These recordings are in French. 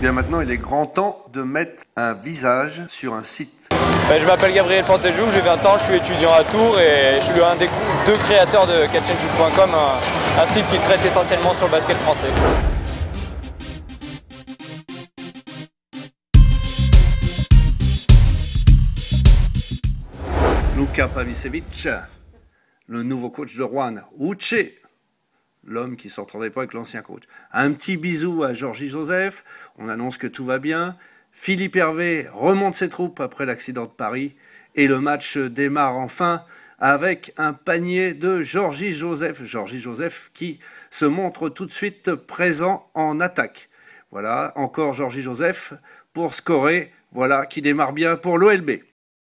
bien maintenant, il est grand temps de mettre un visage sur un site. Je m'appelle Gabriel Pantéjou, j'ai 20 ans, je suis étudiant à Tours et je suis un des deux créateurs de catchandshoot.com, un site qui traite essentiellement sur le basket français. Luka Pavicevic, le nouveau coach de Rouen, Uche, l'homme qui ne s'entendait pas avec l'ancien coach. Un petit bisou à Georgie Joseph, on annonce que tout va bien. Philippe Hervé remonte ses troupes après l'accident de Paris et le match démarre enfin avec un panier de Georgie Joseph. Georgie Joseph qui se montre tout de suite présent en attaque. Voilà, encore Georgie Joseph pour scorer, voilà, qui démarre bien pour l'OLB.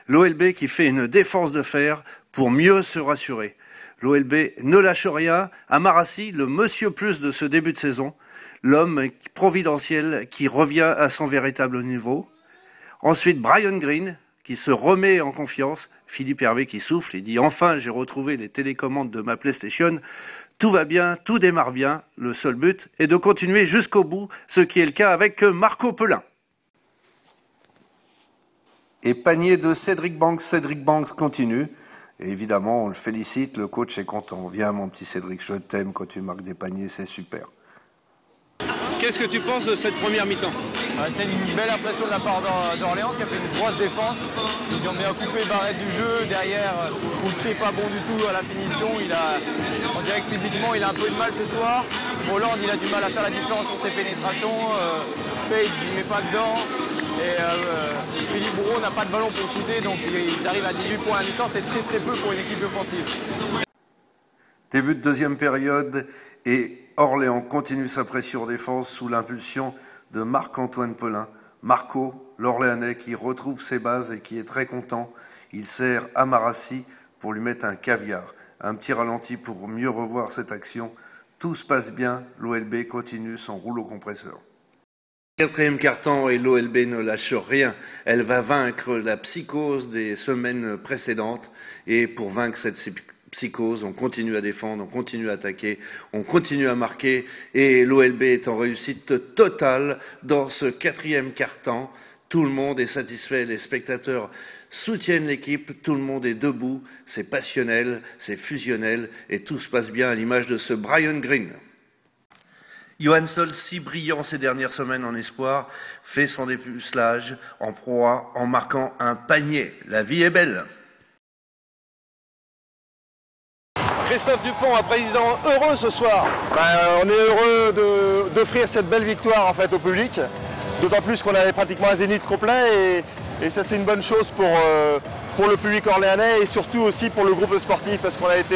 L'OLB qui fait une défense de fer pour mieux se rassurer. L'OLB ne lâche rien. Amarassi, le monsieur plus de ce début de saison, l'homme providentiel qui revient à son véritable niveau. Ensuite, Brian Green qui se remet en confiance. Philippe Hervé qui souffle et dit « Enfin, j'ai retrouvé les télécommandes de ma PlayStation. Tout va bien, tout démarre bien. Le seul but est de continuer jusqu'au bout, ce qui est le cas avec Marco Pelin. » Et panier de Cédric Banks. Cédric Banks continue. Et évidemment, on le félicite, le coach est content. Viens mon petit Cédric, je t'aime quand tu marques des paniers, c'est super. Qu'est-ce que tu penses de cette première mi-temps? C'est une belle impression de la part d'Orléans qui a fait une grosse défense. Ils ont bien coupé Barrette du jeu. Derrière, Uche n'est pas bon du tout à la finition. On dirait que physiquement, il a un peu de mal ce soir. Hollande, il a du mal à faire la différence sur ses pénétrations. Page, il ne met pas dedans. Et Philippe Bourreau n'a pas de ballon pour shooter. Donc ils arrivent à 18 points à mi-temps. C'est très peu pour une équipe offensive. Début de deuxième période et Orléans continue sa pression défense sous l'impulsion de Marc-Antoine Pelin. Marco, l'Orléanais qui retrouve ses bases et qui est très content. Il sert Amarassi pour lui mettre un caviar. Un petit ralenti pour mieux revoir cette action. Tout se passe bien, l'OLB continue son rouleau compresseur. Quatrième quart-temps et l'OLB ne lâche rien. Elle va vaincre la psychose des semaines précédentes et pour vaincre cette psychose, on continue à défendre, on continue à attaquer, on continue à marquer et l'OLB est en réussite totale dans ce quatrième quart-temps. Tout le monde est satisfait, les spectateurs soutiennent l'équipe, tout le monde est debout, c'est passionnel, c'est fusionnel et tout se passe bien à l'image de ce Brian Green. Johansson, si brillant ces dernières semaines en espoir, fait son dépucelage en proie en marquant un panier. La vie est belle. Christophe Dupont, un président heureux ce soir. On est heureux d'offrir cette belle victoire en fait, au public. D'autant plus qu'on avait pratiquement un zénith complet et ça c'est une bonne chose pour le public orléanais et surtout aussi pour le groupe sportif parce qu'on a été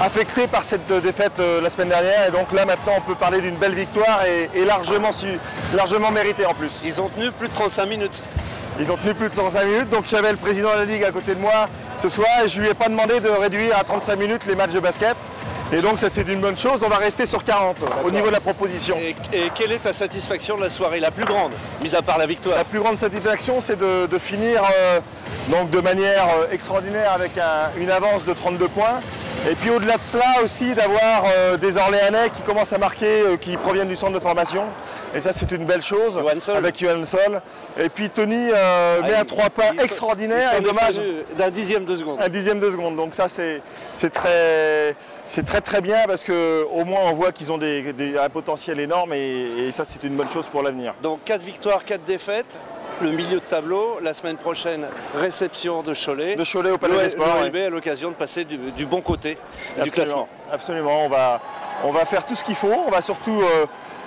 affecté par cette défaite la semaine dernière et donc là maintenant on peut parler d'une belle victoire et largement méritée en plus. Ils ont tenu plus de 35 minutes. Ils ont tenu plus de 35 minutes, donc j'avais le président de la Ligue à côté de moi ce soir et je ne lui ai pas demandé de réduire à 35 minutes les matchs de basket. Et donc ça c'est une bonne chose, on va rester sur 40 au niveau de la proposition. Et quelle est ta satisfaction de la soirée, la plus grande, mis à part la victoire? La plus grande satisfaction c'est de finir donc de manière extraordinaire avec une avance de 32 points. Et puis au-delà de cela aussi d'avoir des Orléanais qui commencent à marquer, qui proviennent du centre de formation. Et ça c'est une belle chose avec Johansson. Et puis Tony met un 3 points extraordinaire et dommage. D'un dixième de seconde. Un dixième de seconde. Donc ça c'est très bien parce qu'au moins on voit qu'ils ont un potentiel énorme et ça c'est une bonne chose pour l'avenir. Donc 4 victoires, 4 défaites. Le milieu de tableau, la semaine prochaine, réception de Cholet. De Cholet au Palais des Sports. L'OLB a l'occasion de passer du bon côté du classement. Absolument, on va faire tout ce qu'il faut. On va surtout,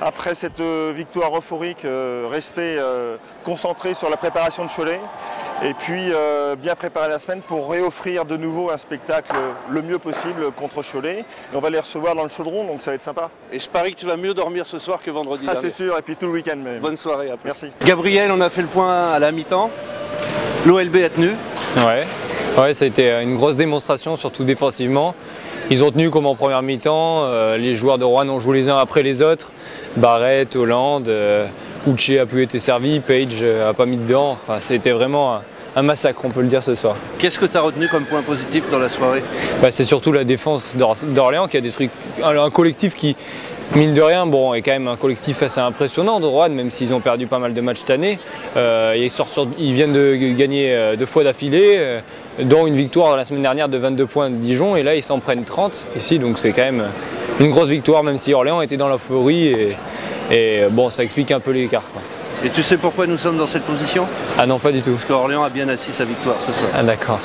après cette victoire euphorique, rester concentré sur la préparation de Cholet. Et puis bien préparer la semaine pour réoffrir de nouveau un spectacle le mieux possible contre Cholet. Et on va les recevoir dans le Chaudron, donc ça va être sympa. Et je parie que tu vas mieux dormir ce soir que vendredi dernier. C'est sûr, et puis tout le week-end même. Bonne soirée, à plus. Merci. Gabriel, on a fait le point à la mi-temps. L'OLB a tenu. Ouais, ça a été une grosse démonstration, surtout défensivement. Ils ont tenu comme en première mi-temps. Les joueurs de Rouen ont joué les uns après les autres. Barrette, Hollande, Uche a pu être servi, Page a pas mis dedans. Enfin, c'était vraiment un massacre, on peut le dire ce soir. Qu'est-ce que tu as retenu comme point positif dans la soirée? C'est surtout la défense d'Orléans qui a détruit un collectif qui mine de rien, bon, est quand même un collectif assez impressionnant de Roanne, même s'ils ont perdu pas mal de matchs cette année. Ils viennent de gagner 2 fois d'affilée, dont une victoire la semaine dernière de 22 points de Dijon, et là ils s'en prennent 30 ici, donc c'est quand même une grosse victoire, même si Orléans était dans l'euphorie, et bon, ça explique un peu l'écart. Et tu sais pourquoi nous sommes dans cette position? Ah non, pas du tout. Parce qu'Orléans a bien assis sa victoire ce soir. Ah d'accord.